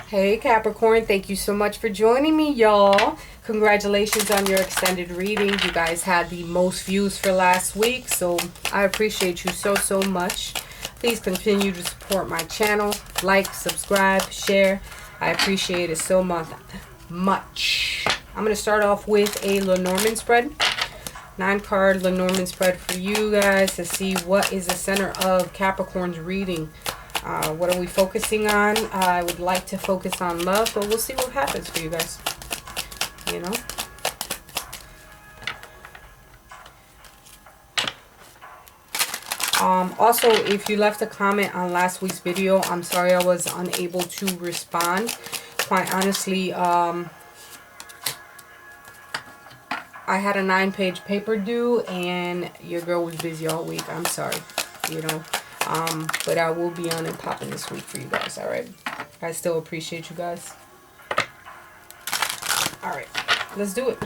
Hey Capricorn, thank you so much for joining me, y'all. Congratulations on your extended reading. You guys had the most views for last week, so I appreciate you so much. Please continue to support my channel. Like, subscribe, share. I appreciate it so much. I'm going to start off with a Lenormand spread. 9-card Lenormand spread for you guys to see what is the center of Capricorn's reading. What are we focusing on? I would like to focus on love, but we'll see what happens for you guys. You know? Also, if you left a comment on last week's video, I'm sorry I was unable to respond. Quite honestly, I had a 9-page paper due, and your girl was busy all week. I'm sorry, you know. But I will be on and popping this week for you guys, alright? I still appreciate you guys. Alright, let's do it.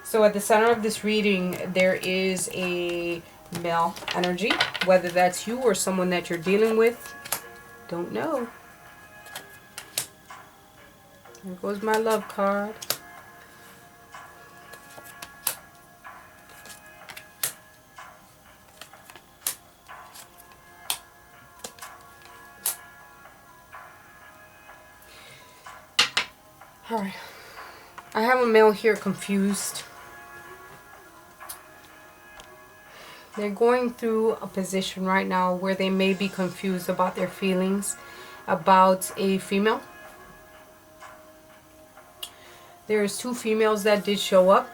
So at the center of this reading, there is a male energy. Whether that's you or someone that you're dealing with, don't know. Here goes my love card. Alright. I have a male here confused. They're going through a position right now where they may be confused about their feelings about a female. There's 2 females that did show up.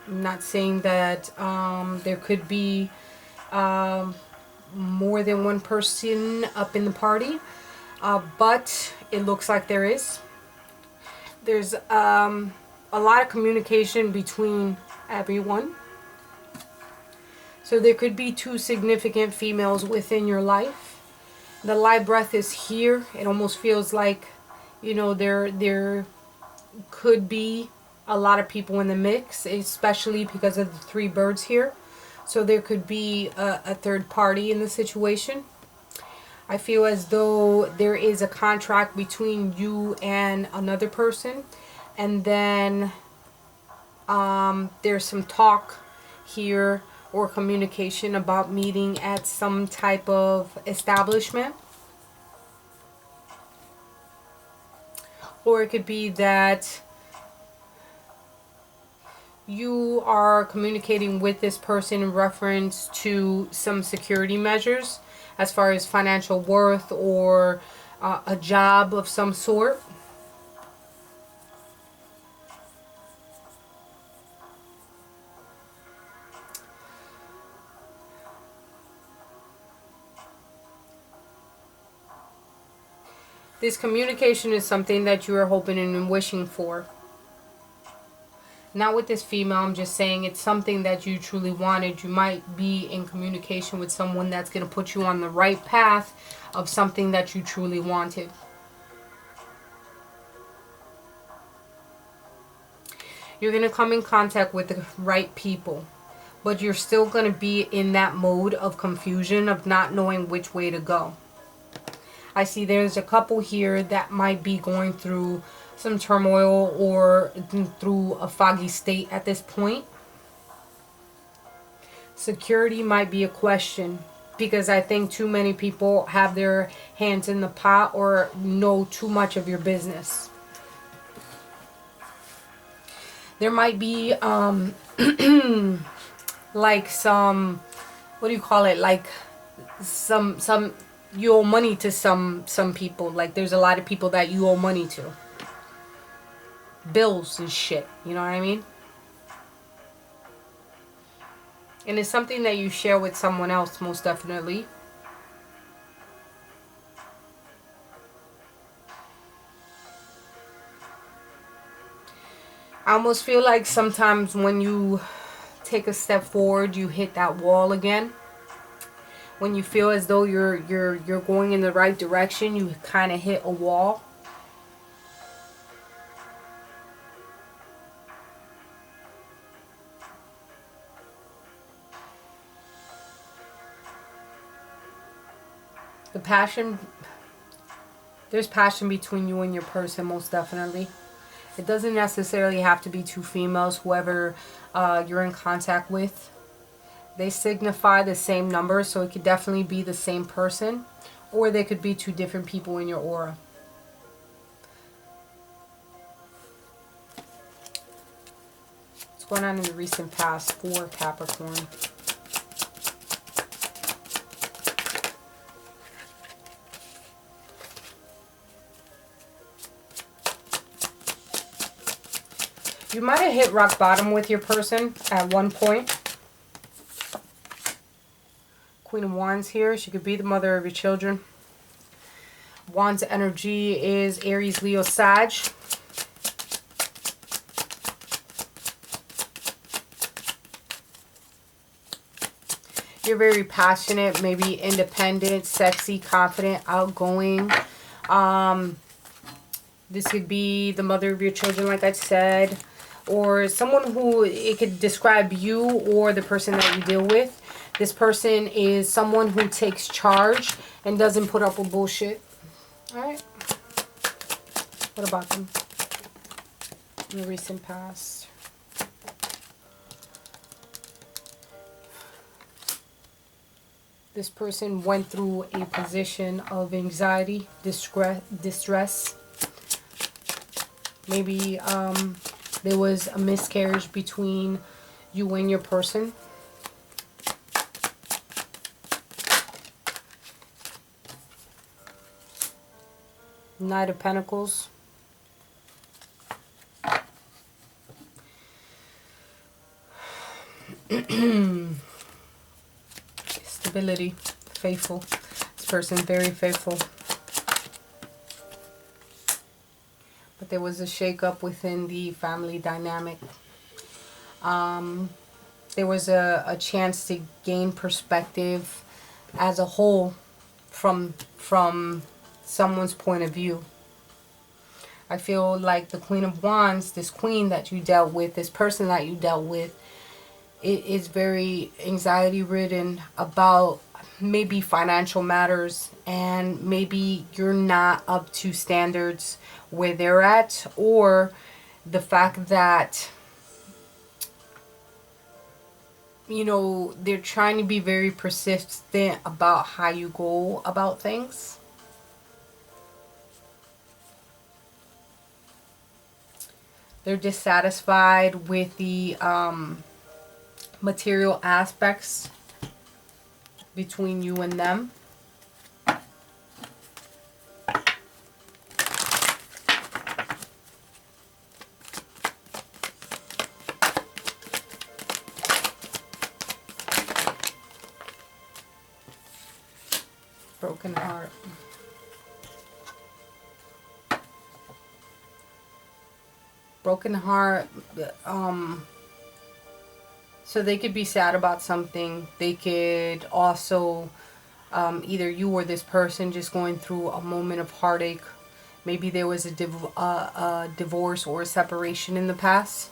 I'm not saying that there could be more than one person up in the party, but it looks like there is. There's a lot of communication between everyone. So there could be 2 significant females within your life. The light breath is here. It almost feels like, you know, there could be a lot of people in the mix, especially because of the 3 birds here. So there could be a third party in the situation. I feel as though there is a contract between you and another person, and then there's some talk here or communication about meeting at some type of establishment. Or it could be that you are communicating with this person in reference to some security measures as far as financial worth or a job of some sort. This communication is something that you are hoping and wishing for. Not with this female, I'm just saying it's something that you truly wanted. You might be in communication with someone that's going to put you on the right path of something that you truly wanted. You're going to come in contact with the right people, but you're still going to be in that mode of confusion, of not knowing which way to go. I see there's a couple here that might be going through some turmoil or through a foggy state at this point. Security might be a question, because I think too many people have their hands in the pot or know too much of your business. There might be like some, what do you call it, like some you owe money to some people. Like there's a lot of people that you owe money to, bills and shit, you know what I mean? And it's something that you share with someone else, most definitely. I almost feel like sometimes when you take a step forward, you hit that wall again. When you feel as though you're going in the right direction, you kind of hit a wall. The passion There's passion between you and your person, most definitely. It doesn't necessarily have to be two females, whoever you're in contact with. They signify the same number, so it could definitely be the same person, or they could be two different people in your aura. What's going on in the recent past for Capricorn? You might have hit rock bottom with your person at one point. Queen of Wands here. She could be the mother of your children. Wands energy is Aries, Leo, Sag. You're very passionate, maybe independent, sexy, confident, outgoing. This could be the mother of your children, like I said, or someone who, it could describe you or the person that you deal with. This person is someone who takes charge and doesn't put up with bullshit. Alright. What about them in the recent past? This person went through a position of anxiety, distress. Maybe there was a miscarriage between you and your person. Knight of Pentacles. Stability. Faithful. This person very faithful. But there was a shake-up within the family dynamic. There was a chance to gain perspective as a whole from someone's point of view. I feel like the Queen of Wands, this queen that you dealt with, this person that you dealt with, it is very anxiety ridden about maybe financial matters, and maybe you're not up to standards where they're at, or the fact that, you know, they're trying to be very persistent about how you go about things. They're dissatisfied with the material aspects between you and them. Broken heart. Broken heart. So they could be sad about something. They could also, either you or this person, just going through a moment of heartache. Maybe there was a divorce or a separation in the past.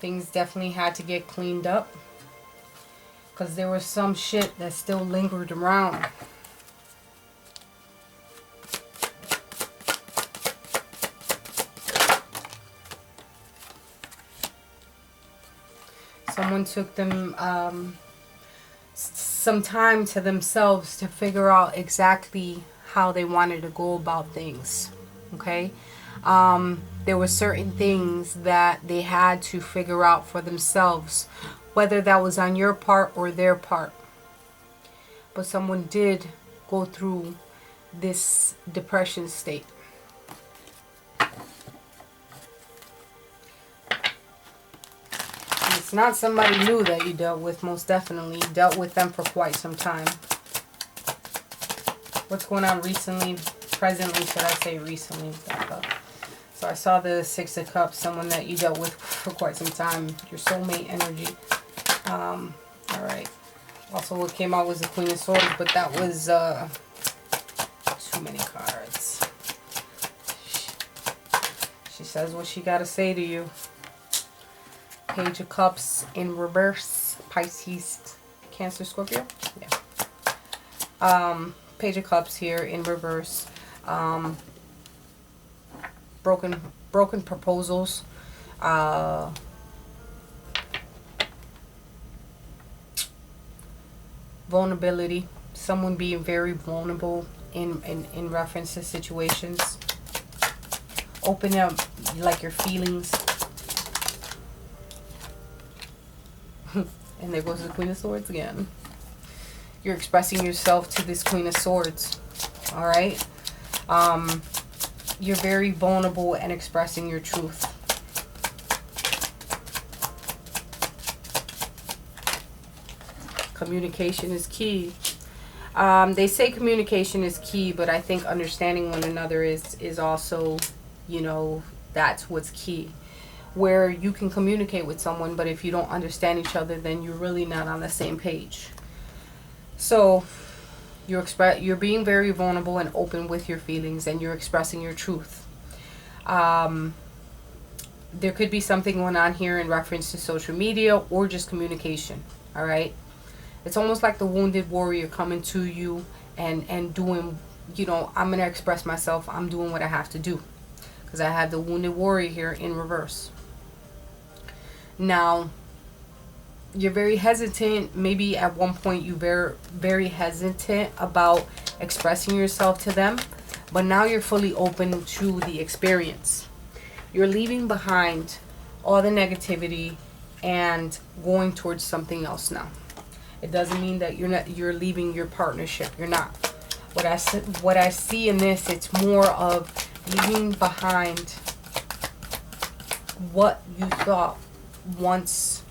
Things definitely had to get cleaned up, because there was some shit that still lingered around. Someone took them some time to themselves to figure out exactly how they wanted to go about things. Okay? There were certain things that they had to figure out for themselves, whether that was on your part or their part. But someone did go through this depression state. It's not somebody new that you dealt with, most definitely. You dealt with them for quite some time. What's going on recently? Presently, should I say recently? Back up. So I saw the Six of Cups, someone that you dealt with for quite some time. Your soulmate energy. Alright. Also what came out was the Queen of Swords, but that was too many cards. She says what she got to say to you. Page of Cups in reverse. Pisces. Cancer, Scorpio. Yeah. Page of Cups here in reverse. Broken proposals. Vulnerability. Someone being very vulnerable in reference to situations. Open up like your feelings. And there goes the Queen of Swords again. You're expressing yourself to this Queen of Swords. Alright? You're very vulnerable and expressing your truth. Communication is key. They say communication is key, but I think understanding one another is also, you know, that's what's key. Where you can communicate with someone, but if you don't understand each other, then you're really not on the same page. So you're being very vulnerable and open with your feelings, and you're expressing your truth. There could be something going on here in reference to social media or just communication. All right. It's almost like the wounded warrior coming to you and doing, you know, I'm going to express myself. I'm doing what I have to do. Because I have the wounded warrior here in reverse. Now, you're very hesitant. Maybe at one point you were very hesitant about expressing yourself to them. But now you're fully open to the experience. You're leaving behind all the negativity and going towards something else now. It doesn't mean that you're leaving your partnership. You're not. What I see in this, it's more of leaving behind what you thought once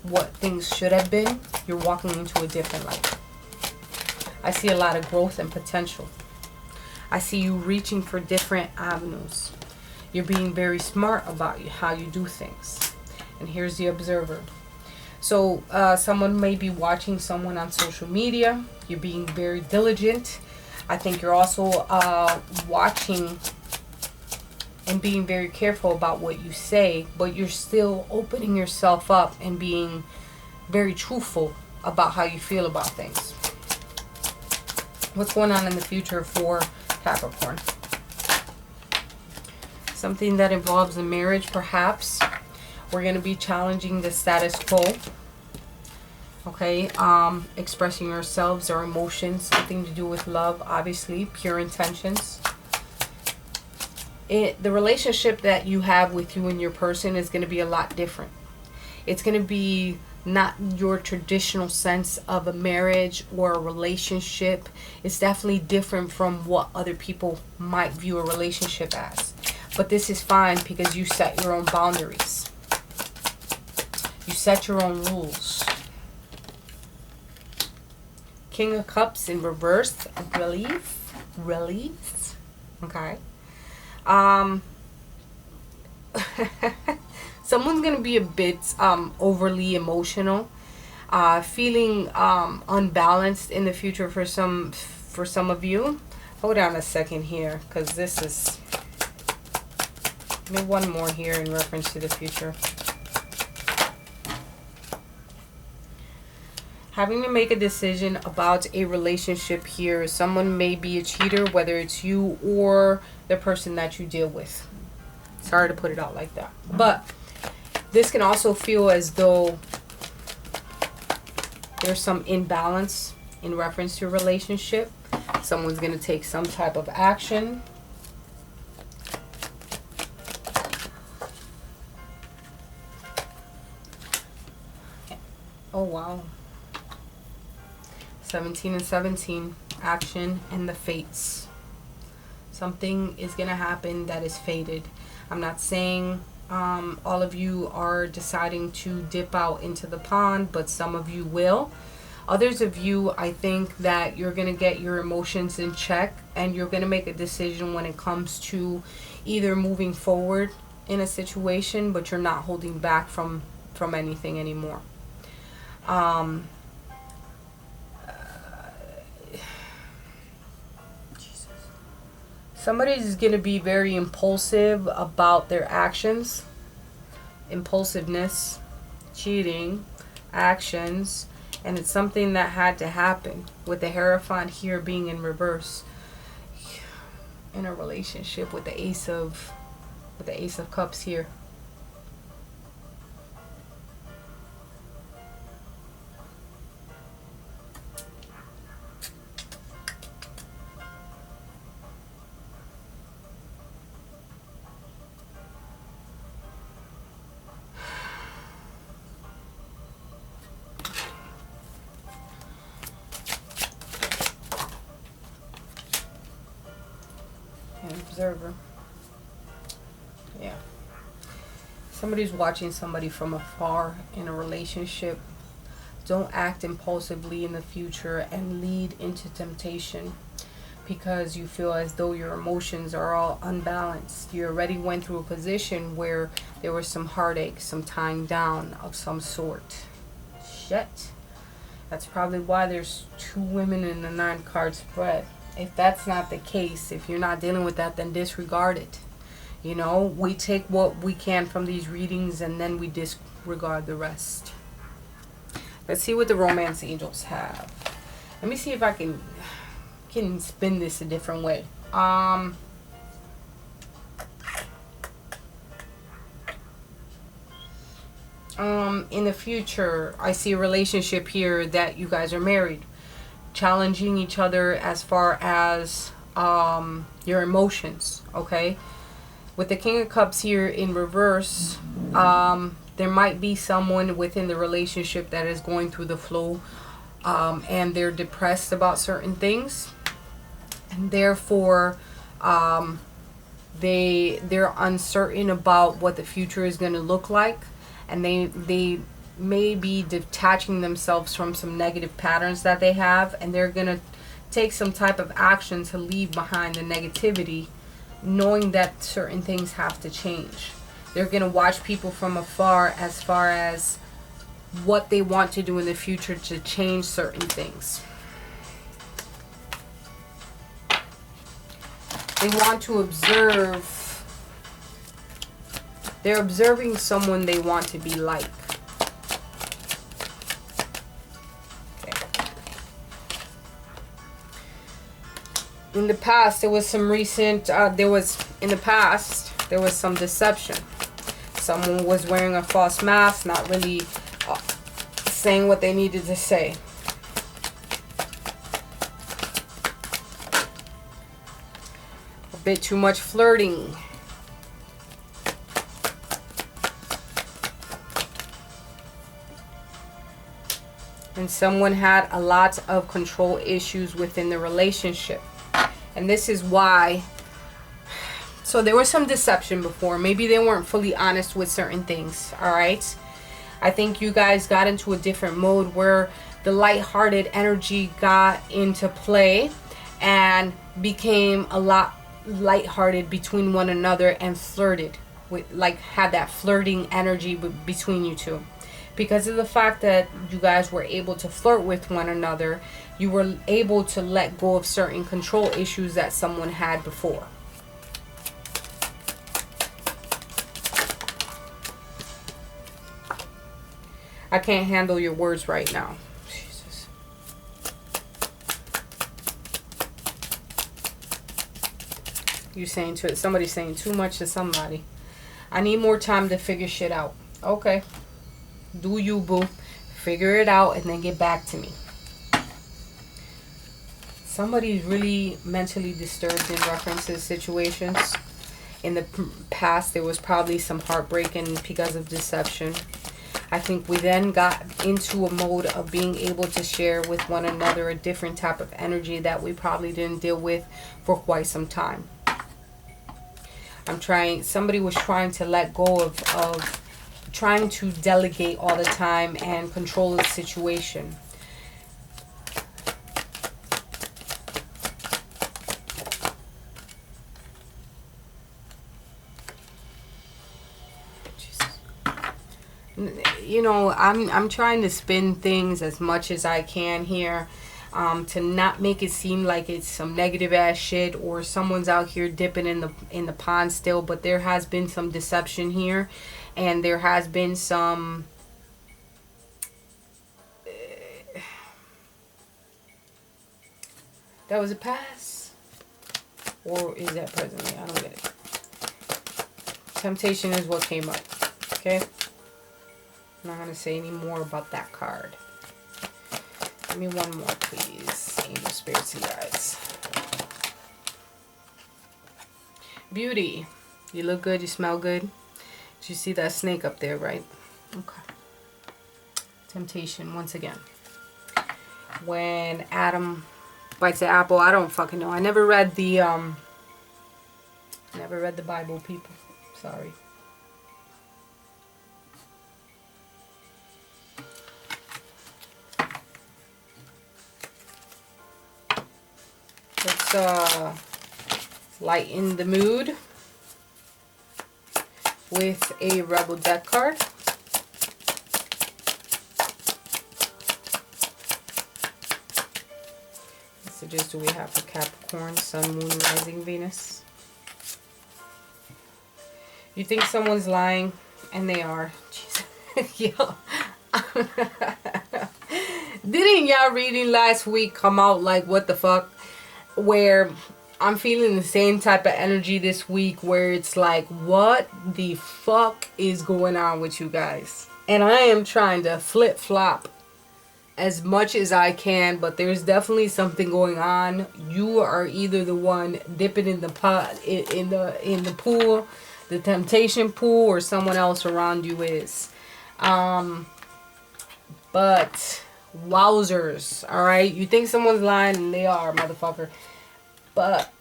what things should have been. You're walking into a different light. I see a lot of growth and potential. I see you reaching for different avenues. You're being very smart about how you do things. And here's the observer. So someone may be watching someone on social media. You're being very diligent. I think you're also watching and being very careful about what you say, but you're still opening yourself up and being very truthful about how you feel about things. What's going on in the future for Capricorn? Something that involves a marriage, perhaps. We're going to be challenging the status quo. Okay, expressing yourselves or emotions, something to do with love, obviously, pure intentions. The relationship that you have with you and your person is going to be a lot different. It's going to be not your traditional sense of a marriage or a relationship. It's definitely different from what other people might view a relationship as. But this is fine because you set your own boundaries. You set your own rules. King of Cups in reverse. Release. Okay. Someone's going to be a bit overly emotional. Feeling unbalanced in the future for some of you. Hold on a second here, because this is... Maybe one more here in reference to the future. Having to make a decision about a relationship here. Someone may be a cheater, whether it's you or the person that you deal with. Sorry to put it out like that. But this can also feel as though there's some imbalance in reference to a relationship. Someone's going to take some type of action. Oh, wow. 17 and 17. Action and the fates. Something is going to happen that is fated. I'm not saying all of you are deciding to dip out into the pond, but some of you will. Others of you, I think that you're going to get your emotions in check and you're going to make a decision when it comes to either moving forward in a situation, but you're not holding back from anything anymore. Somebody is going to be very impulsive about their actions. Impulsiveness, cheating, actions, And it's something that had to happen, with the Hierophant here being in reverse in a relationship with the Ace of Cups here. An observer. Yeah. Somebody's watching somebody from afar in a relationship. Don't act impulsively in the future and lead into temptation because you feel as though your emotions are all unbalanced. You already went through a position where there was some heartache, some tying down of some sort. Shit. That's probably why there's 2 women in the 9 card spread. If that's not the case, if you're not dealing with that, then disregard it. You know, we take what we can from these readings and then we disregard the rest. Let's see what the romance angels have. Let me see if I can spin this a different way. In the future, I see a relationship here that you guys are married, challenging each other as far as your emotions. Okay, with the King of Cups here in reverse, there might be someone within the relationship that is going through the flow, and they're depressed about certain things, and therefore they're uncertain about what the future is going to look like, and they may be detaching themselves from some negative patterns that they have, and they're going to take some type of action to leave behind the negativity, knowing that certain things have to change. They're going to watch people from afar as far as what they want to do in the future to change certain things. They want to observe. They're observing someone they want to be like. In the past, there was some recent, there was some deception. Someone was wearing a false mask, not really saying what they needed to say. A bit too much flirting. And someone had a lot of control issues within the relationship. And this is why. So there was some deception before. Maybe they weren't fully honest with certain things. Alright. I think you guys got into a different mode where the lighthearted energy got into play and became a lot lighthearted between one another and flirted with, like, had that flirting energy between you two. Because of the fact that you guys were able to flirt with one another, you were able to let go of certain control issues that someone had before. I can't handle your words right now. Jesus. You saying to it, somebody's saying too much to somebody. I need more time to figure shit out. Okay. Do you, boo. Figure it out and then get back to me. Somebody's really mentally disturbed in reference to situations. In the past, there was probably some heartbreak and because of deception. I think we then got into a mode of being able to share with one another a different type of energy that we probably didn't deal with for quite some time. Somebody was trying to let go of trying to delegate all the time and control the situation. You know, I'm trying to spin things as much as I can here, to not make it seem like it's some negative ass shit or someone's out here dipping in the pond still. But there has been some deception here, and there has been some That was a past? Or is that presently? I don't get it. Temptation is what came up. Okay? I'm not going to say any more about that card. Give me one more, please. Angel, spirits, and guides. Beauty. You look good. You smell good. Did you see that snake up there, right? Okay. Temptation, once again. When Adam bites the apple, I don't fucking know. I never read the Bible, people. Sorry. Let's lighten the mood with a Rebel deck card. What messages do we have for Capricorn, Sun, Moon, Rising, Venus? You think someone's lying, and they are. Jesus. Yo. Didn't y'all reading last week come out like what the fuck? Where I'm feeling the same type of energy this week where it's like, what the fuck is going on with you guys? And I am trying to flip-flop as much as I can, but there's definitely something going on. You are either the one dipping in the pot, in the pool, the temptation pool, or someone else around you is. But wowzers, all right? You think someone's lying, and they are, motherfucker. But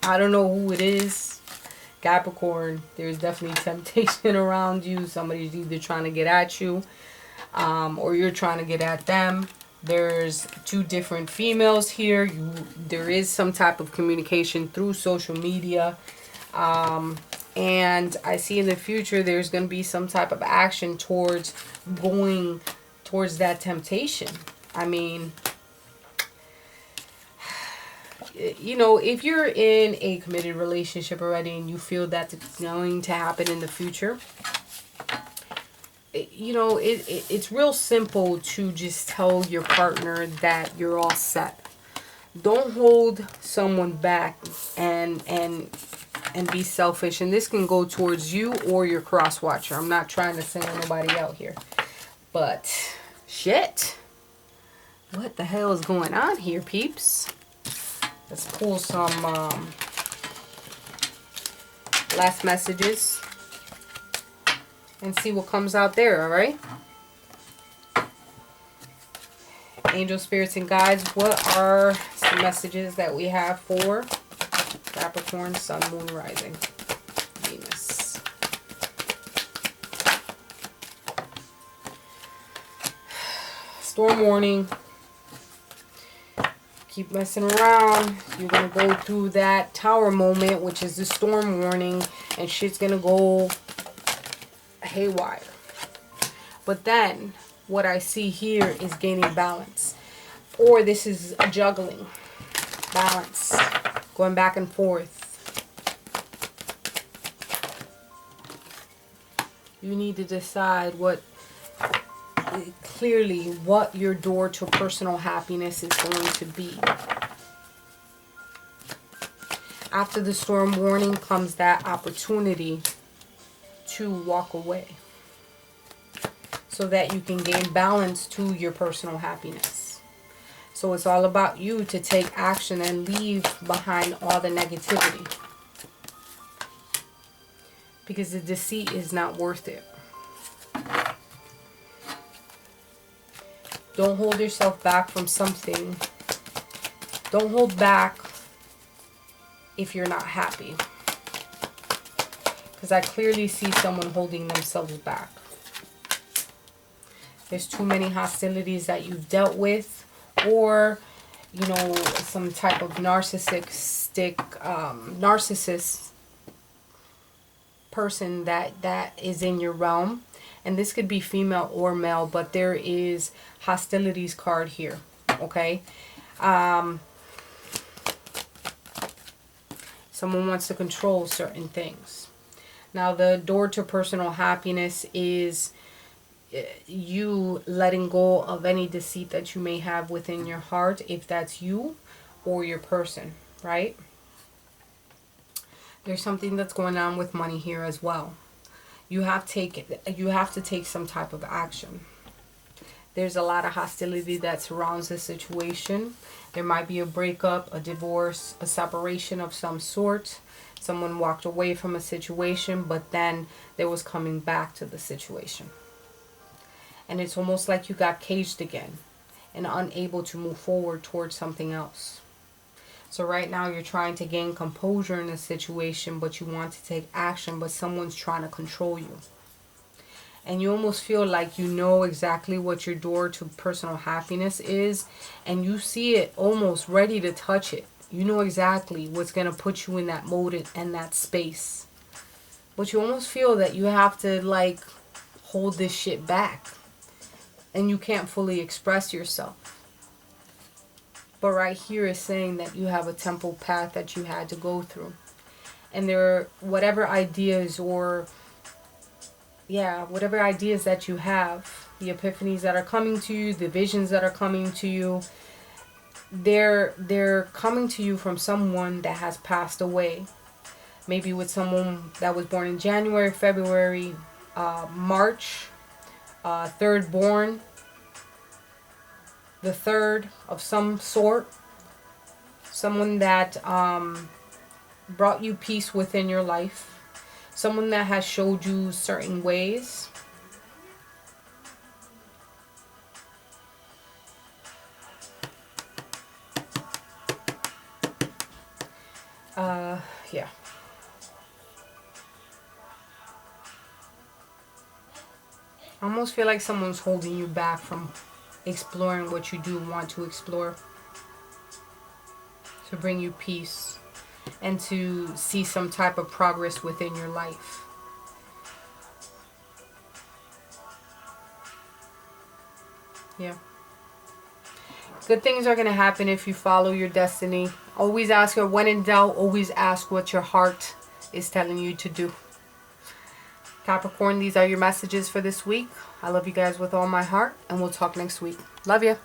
I don't know who it is. Capricorn, there's definitely temptation around you. Somebody's either trying to get at you, or you're trying to get at them. There's two different females here. There is some type of communication through social media. And I see in the future there's going to be some type of action towards going towards that temptation. I mean, you know, if you're in a committed relationship already and you feel that it's going to happen in the future, you know, it's real simple to just tell your partner that you're all set. Don't hold someone back and be selfish. And this can go towards you or your cross watcher. I'm not trying to single nobody out here, but shit, what the hell is going on here, peeps? Let's pull some last messages and see what comes out there, alright? Angel, spirits, and guides, what are some messages that we have for Capricorn, Sun, Moon, Rising, Venus? Storm warning. Keep messing around. You're going to go through that tower moment, which is the storm warning, and shit's going to go haywire. But then, what I see here is gaining balance. Or this is a juggling. Balance. Going back and forth. You need to decide clearly what your door to personal happiness is going to be. After the storm warning comes that opportunity to walk away so that you can gain balance to your personal happiness. So it's all about you to take action and leave behind all the negativity, because the deceit is not worth it. Don't hold yourself back from something. Don't hold back if you're not happy. Because I clearly see someone holding themselves back. There's too many hostilities that you've dealt with. Or, you know, some type of narcissist person that is in your realm. And this could be female or male, but there is hostilities card here, okay? Someone wants to control certain things. Now, the door to personal happiness is you letting go of any deceit that you may have within your heart, if that's you, or your person, right? There's something that's going on with money here as well. You have to take some type of action. There's a lot of hostility that surrounds this situation. There might be a breakup, a divorce, a separation of some sort. Someone walked away from a situation, but then there was coming back to the situation. And it's almost like you got caged again and unable to move forward towards something else. So right now you're trying to gain composure in a situation, but you want to take action, but someone's trying to control you. And you almost feel like you know exactly what your door to personal happiness is, and you see it almost ready to touch it. You know exactly what's going to put you in that mode and that space. But you almost feel that you have to like hold this shit back. And you can't fully express yourself. But right here is saying that you have a temple path that you had to go through. And there are whatever ideas whatever ideas that you have, the epiphanies that are coming to you, the visions that are coming to you, they're coming to you from someone that has passed away. Maybe with someone that was born in January, February, March, third born, the third of some sort. Someone that brought you peace within your life. Someone that has showed you certain ways. Yeah. I almost feel like someone's holding you back from exploring what you do want to explore. To bring you peace. And to see some type of progress within your life. Yeah. Good things are going to happen if you follow your destiny. Always ask her, when in doubt, always ask what your heart is telling you to do. Capricorn, these are your messages for this week. I love you guys with all my heart, and we'll talk next week. Love you.